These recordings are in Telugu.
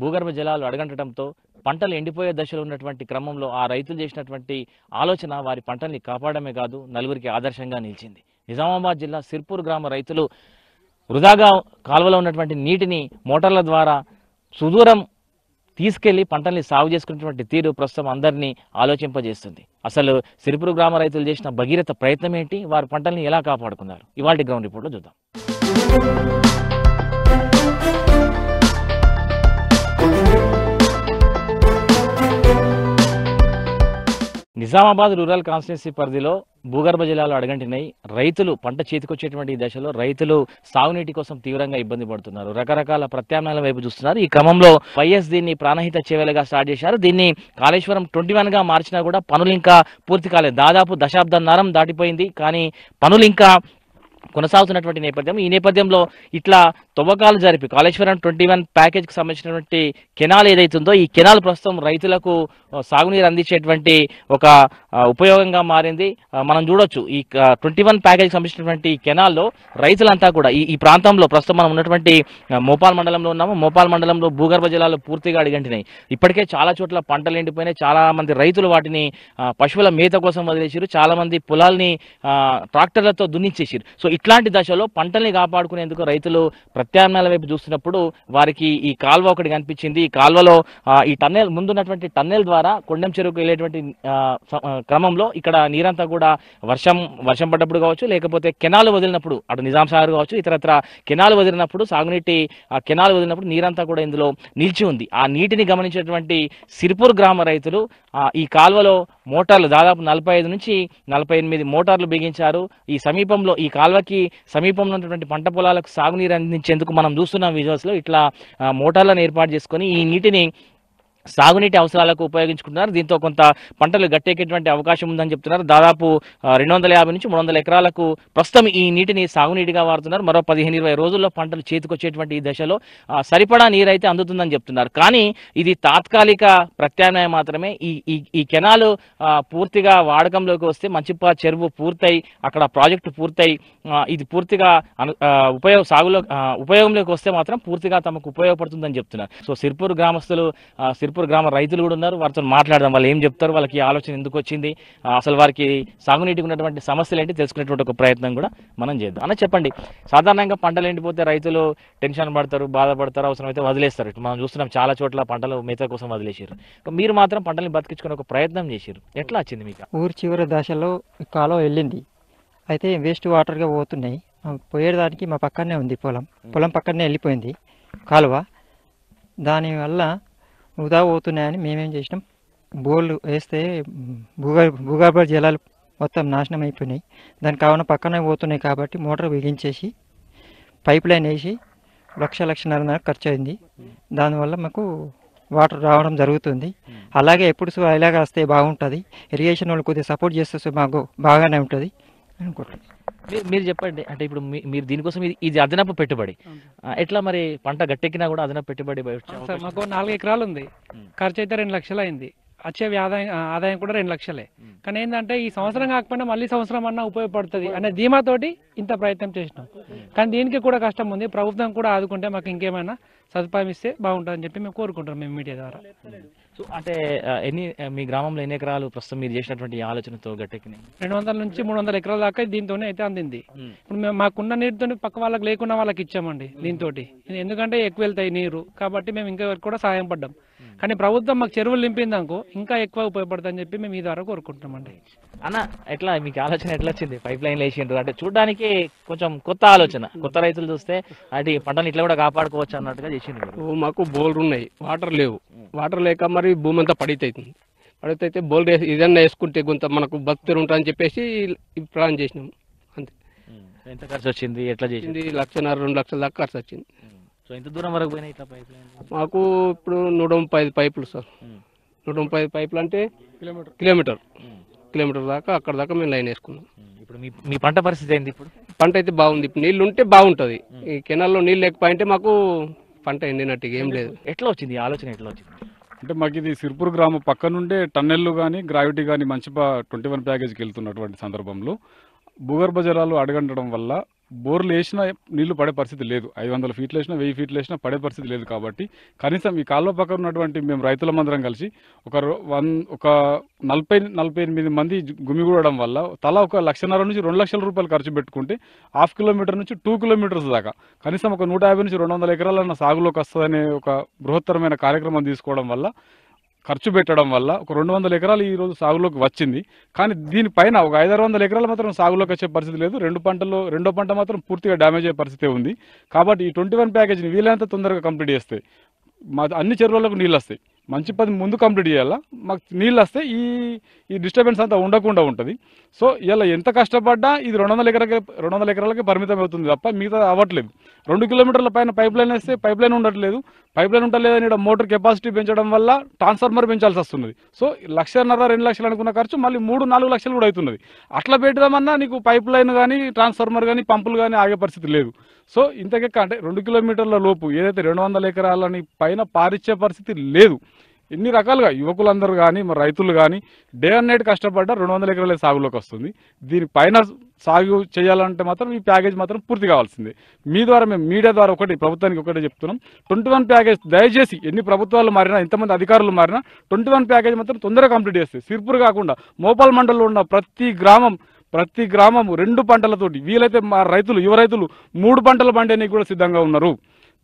భూగర్భ జలాలు అడగంటడంతో పంటలు ఎండిపోయే దశలో ఉన్నటువంటి క్రమంలో ఆ రైతులు చేసినటువంటి ఆలోచన వారి పంటల్ని కాపాడమే కాదు నలుగురికి ఆదర్శంగా నిలిచింది. నిజామాబాద్ జిల్లా సిర్పూర్ గ్రామ రైతులు వృధాగా కాలువలో ఉన్నటువంటి నీటిని మోటార్ల ద్వారా సుదూరం తీసుకెళ్లి పంటల్ని సాగు చేసుకున్నటువంటి తీరు ప్రస్తుతం అందరినీ ఆలోచింపజేస్తుంది. అసలు సిరిపురు గ్రామ రైతులు చేసిన భగీరథ ప్రయత్నం ఏంటి, వారి పంటల్ని ఎలా కాపాడుకున్నారు, ఇవాల్టి గ్రౌండ్ రిపోర్ట్లో చూద్దాం. నిజామాబాద్ రూరల్ కాన్స్టిట్యున్సీ పరిధిలో భూగర్భ జలాలు అడగంటినాయి. రైతులు పంట చేతికొచ్చేటువంటి దశలో రైతులు సాగునీటి కోసం తీవ్రంగా ఇబ్బంది పడుతున్నారు. రకరకాల ప్రత్యామ్నాయాల వైపు చూస్తున్నారు. ఈ క్రమంలో వైఎస్ దీన్ని ప్రాణహిత చేవేలగా స్టార్ట్ చేశారు. దీన్ని కాళేశ్వరం 21గా మార్చినా కూడా పనులు ఇంకా పూర్తి కాలేదు. దాదాపు దశాబ్దన్నరం దాటిపోయింది, కానీ పనులు ఇంకా కొనసాగుతున్నటువంటి నేపథ్యం. ఈ నేపథ్యంలో ఇట్లా తవ్వకాలు జరిపి కాళేశ్వరం 21 ప్యాకేజ్కి సంబంధించినటువంటి కెనాల్ ఏదైతుందో ఈ కెనాల్ ప్రస్తుతం రైతులకు సాగునీరు అందించేటువంటి ఒక ఉపయోగంగా మారింది. మనం చూడొచ్చు ఈ 21 ప్యాకేజ్కి సంబంధించినటువంటి కెనాల్లో రైతులంతా కూడా ఈ ప్రాంతంలో ప్రస్తుతం మనం ఉన్నటువంటి మోపాల్ మండలంలో ఉన్నాము. మోపాల్ మండలంలో భూగర్భ జలాలు పూర్తిగా అడిగంటినాయి. ఇప్పటికే చాలా చోట్ల పంటలు ఎండిపోయినాయి. చాలా మంది రైతులు వాటిని పశువుల మేత కోసం వదిలేసారు. చాలా మంది పొలాల్ని ట్రాక్టర్లతో దున్నించేసారు. సో ఇట్లాంటి దశలో పంటల్ని కాపాడుకునేందుకు రైతులు ప్రత్యామ్నాయాల వైపు చూస్తున్నప్పుడు వారికి ఈ కాల్వ ఒకటి కనిపించింది. ఈ కాల్వలో ఈ టన్నెల్ ముందున్నటువంటి టన్నెల్ ద్వారా కొండెం చెరువుకు వెళ్ళేటువంటి క్రమంలో ఇక్కడ నీరంతా కూడా వర్షం పడ్డప్పుడు కావచ్చు, లేకపోతే కెనాల్ వదిలినప్పుడు అటు నిజాం సాగర్ కావచ్చు, ఇతరత్ర కెనాల్ వదిలినప్పుడు సాగునీటి కెనాల్ వదిలినప్పుడు నీరంతా కూడా ఇందులో నిలిచి ఉంది. ఆ నీటిని గమనించినటువంటి సిరిపూర్ గ్రామ రైతులు ఈ కాల్వలో మోటార్లు దాదాపు 45 నుంచి 48 మోటార్లు బిగించారు. ఈ సమీపంలో ఈ కాల్వకి సమీపంలో ఉన్నటువంటి పంట పొలాలకు సాగునీరు అందించేందుకు మనం చూస్తున్నాం విజువల్స్లో. ఇట్లా మోటార్లను ఏర్పాటు చేసుకొని ఈ నీటిని సాగునీటి అవసరాలకు ఉపయోగించుకుంటున్నారు. దీంతో కొంత పంటలు గట్టెక్కేటువంటి అవకాశం ఉందని చెప్తున్నారు. దాదాపు 250 నుంచి 300 ఎకరాలకు ప్రస్తుతం ఈ నీటిని సాగునీటిగా వాడుతున్నారు. మరో 15-20 రోజుల్లో పంటలు చేతికొచ్చేటువంటి ఈ దశలో సరిపడా నీరైతే అందుతుందని చెప్తున్నారు. కానీ ఇది తాత్కాలిక ప్రత్యామ్నాయం మాత్రమే. ఈ కెనాలు పూర్తిగా వాడకంలోకి వస్తే మంచిప్ప చెరువు పూర్తయి అక్కడ ప్రాజెక్టు పూర్తయి ఇది పూర్తిగా ఉపయోగంలోకి వస్తే మాత్రం పూర్తిగా తమకు ఉపయోగపడుతుందని చెప్తున్నారు. సో సిర్పూర్ గ్రామస్తులు సిర్పూర్ గ్రామ రైతులు కూడా ఉన్నారు. వారితో మాట్లాడదాం. వాళ్ళు ఏం చెప్తారు, వాళ్ళకి ఆలోచన ఎందుకు వచ్చింది, అసలు వారికి సాగునీటికి ఉన్నటువంటి సమస్యలు ఏంటి తెలుసుకునేటువంటి ఒక ప్రయత్నం కూడా మనం చేద్దాం. అన్న చెప్పండి, సాధారణంగా పంటలు ఎండిపోతే రైతులు టెన్షన్ పడతారు, బాధపడతారు, అవసరమైతే వదిలేస్తారు. మనం చూస్తున్నాం చాలా చోట్ల పంటలు మేత కోసం వదిలేసారు. మీరు మాత్రం పంటల్ని బతికించుకునే ఒక ప్రయత్నం చేశారు. ఎట్లా వచ్చింది మీకు? ఊరు చివరి దశలో కాలువ వెళ్ళింది, అయితే వేస్ట్ వాటర్గా పోతున్నాయి. పోయేదానికి మా పక్కనే ఉంది పొలం పక్కనే వెళ్ళిపోయింది కాలువ. దానివల్ల వృధా పోతున్నాయని మేమేం చేసినాం, బోర్లు వేస్తే భూగర్భ జలాలు మొత్తం నాశనం అయిపోయినాయి. దాని కావున పక్కనే పోతున్నాయి కాబట్టి మోటార్ బిగించేసి పైప్ లైన్ వేసి 1,00,000-1,50,000 ఖర్చు అయింది. దానివల్ల మాకు వాటర్ రావడం జరుగుతుంది. అలాగే ఎప్పుడు ఇలాగ వస్తే బాగుంటుంది, ఇరిగేషన్ వాళ్ళు కొద్దిగా సపోర్ట్ చేస్తే మాకు బాగానే ఉంటుంది అనుకుంటున్నాను. మీరు చెప్పండి, అంటే ఇప్పుడు మీరు దీనికోసం ఇది అదనపు పెట్టుబడి ఎట్లా మరి పంట గట్టెక్కినా కూడా అదనపు పెట్టుబడి? మాకు 4 ఎకరాలు ఉంది, ఖర్చు అయితే 2 లక్షలు అయింది. వచ్చే ఆదాయం కూడా 2 లక్షలే. కానీ ఏంటంటే ఈ సంవత్సరం కాకపోయినా మళ్ళీ సంవత్సరం అన్నా ఉపయోగపడుతుంది అనే ధీమాతోటి ఇంత ప్రయత్నం చేసినాం. కానీ దీనికి కూడా కష్టం ఉంది. ప్రభుత్వం కూడా ఆదుకుంటే మాకు ఇంకేమైనా సదుపాయం ఇస్తే బాగుంటుందని చెప్పి మేము కోరుకుంటాం మేము మీడియా ద్వారా. సో అంటే మీ గ్రామంలో ఎన్ని ఎకరాలు ప్రస్తుతం మీరు చేసినటువంటి ఆలోచనతో గట్టెక్కినాయి? 200 నుంచి 300 ఎకరాల దాకా దీంతోనే అయితే అందింది. ఇప్పుడు మేము మాకున్న నీటితో పక్క వాళ్ళకి లేకున్నా వాళ్ళకి ఇచ్చామండి దీంతో. ఎందుకంటే ఎక్కువ వెళ్తాయి నీరు కాబట్టి మేము ఇంకా కూడా సహాయం పడ్డాం. కానీ ప్రభుత్వం మాకు చెరువులు నింపిందనుకో ఇంకా ఎక్కువ ఉపయోగపడుతుందని చెప్పి మేము ఈ ద్వారా కోరుకుంటామండి. అన్న ఎట్లా మీకు ఆలోచన ఎట్లా వచ్చింది? పైప్ లైన్ వేసిండ్రు అంటే చూడడానికి కొంచెం కొత్త ఆలోచన. కొత్త రైతులు చూస్తే అంటే పంటను ఇట్లా కూడా కాపాడుకోవచ్చు అన్నట్టుగా చేసిండ్రు. మాకు బోర్లు ఉన్నాయి, వాటర్ లేవు. వాటర్ లేక మరి భూమి అంతా పడితేతుంది. పడితే బోర్లు ఏదన్నా వేసుకుంటే కొంత మనకు బతుకుతూ ఉంటుందని చెప్పేసి ప్లాన్ చేసినాం అంతే. ఎంత ఖర్చు వచ్చింది, ఎట్లా చేసింది? 1,50,000-2 లక్షల దాకా ఖర్చు వచ్చింది. సో ఎంత దూరం వరకు పోయినాయి ఇట్లా పైప్ లైన్? మాకు ఇప్పుడు 135 పైపులు సార్. 135 పైపులు అంటే కిలోమీటర్ దాకా అక్కడ దాకా మేము లైన్ వేసుకున్నాం. ఇప్పుడు మీ పంట పరిస్థితి ఏంది? ఇప్పుడు పంట అయితే బాగుంది. ఇప్పుడు నీళ్ళు ఉంటే బాగుంటుంది. ఈ కెనాల్లో నీళ్ళు లేకపోయింటే మాకు పంట ఎండినట్టుగా ఏం లేదు. ఎట్లా వచ్చింది ఆలోచన? ఎట్లా వచ్చింది అంటే మాకు ఇది సిర్పూర్ గ్రామం పక్క నుండే టన్నెళ్ళు కానీ గ్రావిటీ కానీ మంచిపా 21 ప్యాకేజ్కి వెళ్తున్నటువంటి సందర్భంలో భూగర్భ జలాలు అడగంటడం వల్ల బోర్లు వేసినా నీళ్లు పడే పరిస్థితి లేదు. 500 ఫీట్లు వేసినా 1000 ఫీట్లు వేసినా పడే పరిస్థితి లేదు. కాబట్టి కనీసం ఈ కాలువ పక్కన ఉన్నటువంటి మేము రైతులమందరం కలిసి ఒక 48 మంది గుమిగూడడం వల్ల తలా ఒక 1,50,000 నుంచి 2 లక్షల రూపాయలు ఖర్చు పెట్టుకుంటే 1/2 కిలోమీటర్ నుంచి 2 కిలోమీటర్స్ దాకా కనీసం ఒక 150 నుంచి 200 ఎకరాలన్న సాగులోకి వస్తుందనే ఒక బృహత్తరమైన కార్యక్రమం తీసుకోవడం వల్ల, ఖర్చు పెట్టడం వల్ల ఒక 200 ఎకరాలు ఈరోజు సాగులోకి వచ్చింది. కానీ దీనిపైన ఒక 500-600 ఎకరాలు మాత్రం సాగులోకి వచ్చే పరిస్థితి లేదు. రెండో పంట మాత్రం పూర్తిగా డ్యామేజ్ అయ్యే పరిస్థితి ఉంది. కాబట్టి ఈ 21 ప్యాకేజీని వీలైనంత తొందరగా కంప్లీట్ చేస్తే అన్ని చెరువులకు నీళ్ళు వస్తాయి. మంచి పని ముందు కంప్లీట్ చేయాలా, మాకు నీళ్ళు వస్తే ఈ డిస్టర్బెన్స్ అంతా ఉండకుండా ఉంటుంది. సో ఇలా ఎంత కష్టపడ్డా ఇది 200 ఎకరాలకే పరిమితం అవుతుంది తప్ప మిగతా అవ్వట్లేదు. 2 కిలోమీటర్ల పైన పైప్ లైన్ వేస్తే పైప్ లైన్ ఉండట్లేదు. పైప్ లైన్ ఉండలేదని మోటార్ కెపాసిటీ పెంచడం వల్ల ట్రాన్స్ఫార్మర్ పెంచాల్సి వస్తున్నది. సో 1,50,000 2 లక్షలు అనుకున్న ఖర్చు మళ్ళీ 3-4 లక్షలు కూడా అవుతున్నది. అట్లా పెట్టదామన్నా నీకు పైప్ లైన్ కానీ ట్రాన్స్ఫార్మర్ కానీ పంపులు కానీ ఆగే పరిస్థితి లేదు. సో ఇంతకెక్క అంటే 2 కిలోమీటర్ల లోపు ఏదైతే 200 ఎకరాలని పైన పారిచ్చే పరిస్థితి లేదు. ఎన్ని రకాలుగా యువకులందరూ కానీ మరి రైతులు కానీ డే అండ్ నైట్ కష్టపడ్డా 200 ఎకరాల సాగులోకి వస్తుంది. దీనిపైన సాగు చేయాలంటే మాత్రం ఈ ప్యాకేజ్ మాత్రం పూర్తి కావాల్సిందే. మీ ద్వారా మేము మీడియా ద్వారా ప్రభుత్వానికి ఒకటే చెప్తున్నాం, 21 ప్యాకేజ్ దయచేసి ఎన్ని ప్రభుత్వాలు మారినా ఎంతమంది అధికారులు మారినా 21 ప్యాకేజ్ మాత్రం తొందరగా కంప్లీట్ చేస్తే సిర్పూర్ కాకుండా మోపాల్ మండలంలో ఉన్న ప్రతి గ్రామం 2 పంటలతోటి వీలైతే మా రైతులు యువ రైతులు 3 పంటలు పండేందుకు కూడా సిద్ధంగా ఉన్నారు.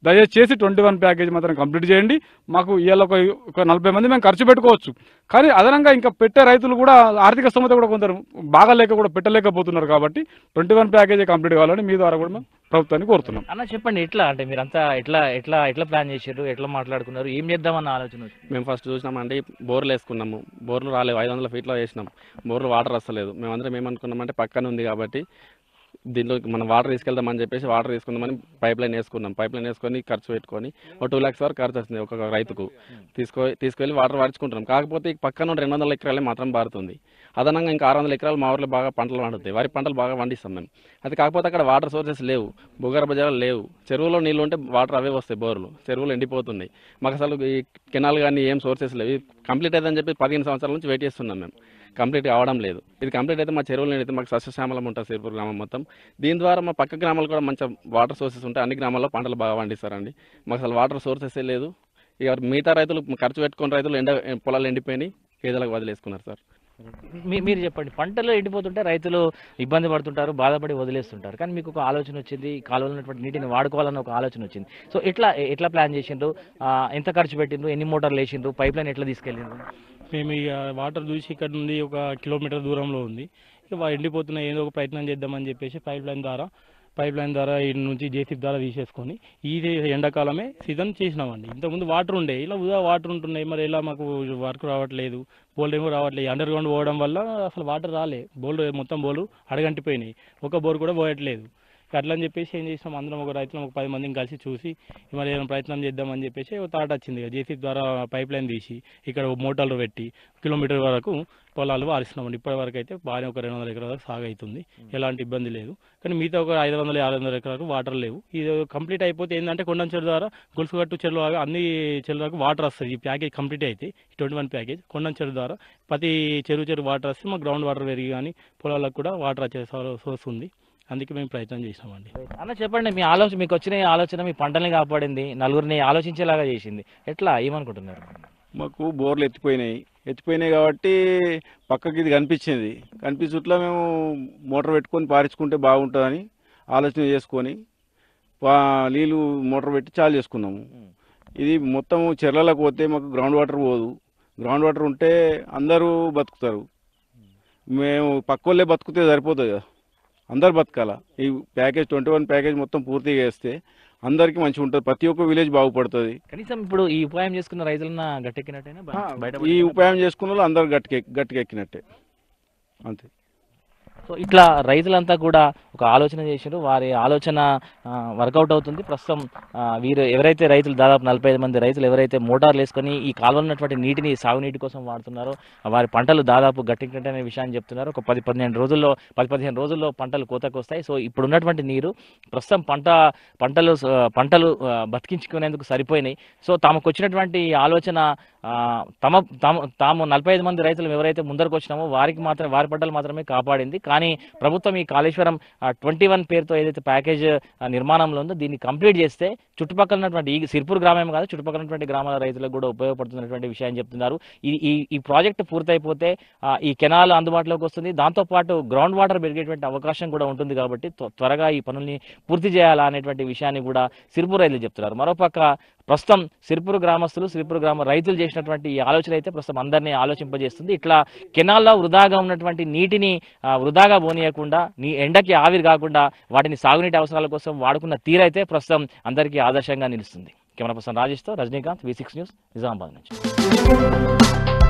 దయచేసి 21 ప్యాకేజ్ మాత్రం కంప్లీట్ చేయండి. మాకు ఇవాళ ఒక 40 మంది మేము ఖర్చు పెట్టుకోవచ్చు. కానీ అదనంగా ఇంకా పెట్టే రైతులు కూడా ఆర్థిక స్థోమత కూడా కొందరు బాగాలేక కూడా పెట్టలేకపోతున్నారు. కాబట్టి 21 ప్యాకేజీ కంప్లీట్ కావాలని మీ ద్వారా కూడా మేము ప్రభుత్వాన్ని కోరుతున్నాం. అన్న చెప్పండి, ఎట్లా అంటే మీరంతా ఎట్లా ప్లాన్ చేశారు, ఎట్లా మాట్లాడుకున్నారు, ఏం చేద్దామన్న ఆలోచన? మేము ఫస్ట్ చూసినామంటే బోర్లు వేసుకున్నాము. బోర్లు రాలేవు, 500 ఫీట్లో వేసినాం. బోర్లు వాటర్ వస్తలేదు. మేమందరం ఏమనుకున్నామంటే పక్కన ఉంది కాబట్టి దీంట్లో మనం వాటర్ తీసుకెళ్దామని చెప్పేసి వాటర్ తీసుకుందామని పైప్ లైన్ వేసుకున్నాం. పైప్ లైన్ వేసుకొని ఖర్చు పెట్టుకొని ఒక 2 lakhs వరకు ఖర్చు వస్తుంది ఒక రైతుకు. తీసుకెళ్ళి వాటర్ వాడుచుకుంటున్నాం. కాకపోతే పక్కన 200 ఎకరాలే మాత్రం పారుతుంది. అదనంగా ఇంకా 600 ఎకరాలు మా ఊర్లో బాగా పంటలు పండుతాయి. వరి పంటలు బాగా పండిస్తాం మేము. అది కాకపోతే అక్కడ వాటర్ సోర్సెస్ లేవు, భూగర్భ జలాలు లేవు. చెరువులో నీళ్ళు ఉంటే వాటర్ అవే వస్తాయి. బోర్లు చెరువులు ఎండిపోతున్నాయి. మాకు అసలు ఈ కెనాల్ కానీ ఏం సోర్సెస్ లేవు. కంప్లీట్ అయిందని చెప్పి 15 సంవత్సరాల నుంచి వెయిట్ చేస్తున్నాం మేము. కంప్లీట్ కావడం లేదు. ఇది కంప్లీట్ అయితే మా చెరువులు అయితే మాకు సస్యశ్యామలం ఉంటుంది సిర్పూర్ గ్రామం మొత్తం. దీని ద్వారా మా పక్క గ్రామాలు కూడా మంచి వాటర్ సోర్సెస్ ఉంటాయి. అన్ని గ్రామాల్లో పంటలు బాగా పండిస్తారండి. మాకు అసలు వాటర్ సోర్సెసే లేదు. ఇక మిగతా రైతులు ఖర్చు పెట్టుకుని రైతులు పొలాలు ఎండిపోయి గేదెలకు వదిలేసుకున్నారు సార్. మీరు చెప్పండి, పంటలు ఎండిపోతుంటే రైతులు ఇబ్బంది పడుతుంటారు, బాధపడి వదిలేస్తుంటారు. కానీ మీకు ఒక ఆలోచన వచ్చింది, కాలువలో ఉన్నటువంటి నీటిని వాడుకోవాలన్న ఒక ఆలోచన వచ్చింది. సో ఎట్లా ప్లాన్ చేసిండ్రు, ఎంత ఖర్చు పెట్టిండ్రు, ఎన్ని మోటార్లు వేసిండ్రు, పైప్ లైన్ ఎట్లా తీసుకెళ్ళిండ్రు? మేము ఇక వాటర్ చూసి ఇక్కడ నుండి 1 కిలోమీటర్ దూరంలో ఉంది. ఇక ఎండిపోతున్నాయి, ఏదో ఒక ప్రయత్నం చేద్దామని చెప్పేసి పైప్ లైన్ ద్వారా ఈ నుంచి జేసీబీ ద్వారా తీసేసుకొని ఇది ఎండాకాలమే సీజన్ చేసినామండి. ఇంతకుముందు వాటర్ ఉండే, ఇలా ఉదా వాటర్ ఉంటున్నాయి. మరి ఇలా మాకు వర్క్ రావట్లేదు, బోల్డ్ ఏమో రావట్లేదు. అండర్ గ్రౌండ్ పోవడం వల్ల అసలు వాటర్ రాలే. మొత్తం బోర్లు అడగంటిపోయినాయి. ఒక బోర్ కూడా పోయట్లేదు. అట్లా అని చెప్పేసి ఏం చేసినాం, అందరం ఒక రైతులం ఒక 10 మందిని కలిసి చూసి మరి ఏమైనా ప్రయత్నం చేద్దామని చెప్పేసి ఒక థాట్ వచ్చింది. జేసీబీ ద్వారా పైప్ లైన్ తీసి ఇక్కడ మోటార్లు పెట్టి కిలోమీటర్ వరకు పొలాలు వారిస్తున్నామండి. ఇప్పటి వరకు అయితే బాగానే ఒక 200 ఎకరాల వరకు సాగు అవుతుంది. ఎలాంటి ఇబ్బంది లేదు. కానీ మిగతా ఒక 500-600 ఎకరాలకు వాటర్ లేవు. ఇది కంప్లీట్ అయిపోతే ఏంటంటే కొండం చెరువు ద్వారా గొలుసుగట్టు చెరువు అన్ని చెరువులకు వాటర్ వస్తుంది. ఈ ప్యాకేజ్ కంప్లీట్ అయితే 21 ప్యాకేజ్ కొండం చెరువు ద్వారా ప్రతి చెరువు వాటర్ వస్తే మా గ్రౌండ్ వాటర్ పెరిగి కానీ పొలాలకు కూడా వాటర్ వచ్చే సోర్స్ ఉంది. అందుకే మేము ప్రయత్నం చేసినామండి. అన్న చెప్పండి, మీకు వచ్చిన ఆలోచన మీ పంటల్ని కాపాడింది, నలుగురిని ఆలోచించేలాగా చేసింది. ఎట్లా ఏమనుకుంటున్నారు? మాకు బోర్లు ఎత్తిపోయినాయి కాబట్టి పక్కకి ఇది కనిపించుట్లా మేము మోటార్ పెట్టుకొని పారించుకుంటే బాగుంటుందని ఆలోచన చేసుకొని నీళ్ళు మోటార్ పెట్టి చాలు చేసుకున్నాము. ఇది మొత్తం చెర్లలకు పోతే మాకు గ్రౌండ్ వాటర్ పోదు. గ్రౌండ్ వాటర్ ఉంటే అందరూ బతుకుతారు. మేము పక్కోళ్ళే బతుకుతే సరిపోతుంది కదా, అందరు బతకాల. ఈ ప్యాకేజ్ 21 ప్యాకేజ్ మొత్తం పూర్తిగా వేస్తే అందరికీ మంచిగా ఉంటుంది. ప్రతి ఒక్క విలేజ్ బాగుపడుతుంది. కనీసం ఇప్పుడు ఈ ఉపాయం చేసుకున్న రైతులన్నా గట్టెక్కినట్టేనా? ఈ ఉపాయం చేసుకున్న వాళ్ళు అందరు గట్టికెక్కినట్టే, అంతే. సో ఇట్లా రైతులంతా కూడా ఒక ఆలోచన చేశారు. వారి ఆలోచన వర్కౌట్ అవుతుంది. ప్రస్తుతం వీరు ఎవరైతే రైతులు దాదాపు 45 మంది రైతులు ఎవరైతే మోటార్లు వేసుకొని ఈ కాలువలో ఉన్నటువంటి నీటిని సాగునీటి కోసం వాడుతున్నారో వారి పంటలు దాదాపు గట్టింటే అనే విషయాన్ని చెప్తున్నారు. ఒక 10-15 రోజుల్లో పంటలు కోతకు వస్తాయి. సో ఇప్పుడు ఉన్నటువంటి నీరు ప్రస్తుతం పంటలు బతికించుకునేందుకు సరిపోయినాయి. సో తమకు వచ్చినటువంటి ఆలోచన తాము 45 మంది రైతులు ఎవరైతే ముందరకు వచ్చినామో వారి పంటలు మాత్రమే కాపాడింది. కానీ ప్రభుత్వం ఈ కాళేశ్వరం 21 పేరుతో ఏదైతే ప్యాకేజ్ నిర్మాణంలో ఉందో దీన్ని కంప్లీట్ చేస్తే చుట్టుపక్కల ఉన్నటువంటి ఈ సిర్పూర్ గ్రామం కాదు చుట్టుపక్కల ఉన్నటువంటి గ్రామాల రైతులకు కూడా ఉపయోగపడుతున్నటువంటి విషయాన్ని చెప్తున్నారు. ఈ ప్రాజెక్ట్ పూర్తయిపోతే ఈ కెనాల్ అందుబాటులోకి వస్తుంది, దాంతోపాటు గ్రౌండ్ వాటర్ పెరిగేటువంటి అవకాశం కూడా ఉంటుంది. కాబట్టి త్వరగా ఈ పనుల్ని పూర్తి చేయాలా అనేటువంటి విషయాన్ని కూడా సిర్పూర్ రైతులు చెప్తున్నారు. మరోపక్క ప్రస్తుతం సిర్పూర్ గ్రామస్తులు సిర్పూర్ గ్రామ రైతులు చేసినటువంటి ఈ ఆలోచన అయితే ప్రస్తుతం అందరినీ ఆలోచింపజేస్తుంది. ఇట్లా కెనాల్లో వృధాగా ఉన్నటువంటి నీటిని వృధాగా పోనీయకుండా ఎండకి ఆవిరి కాకుండా వాటిని సాగునీటి అవసరాల కోసం వాడుకున్న తీరైతే ప్రస్తుతం అందరికీ ఆదర్శంగా నిలుస్తుంది. కెమెరా పర్సన్ రాజేష్తో రజనీకాంత్, V6 న్యూస్, నిజామాబాద్ నుంచి.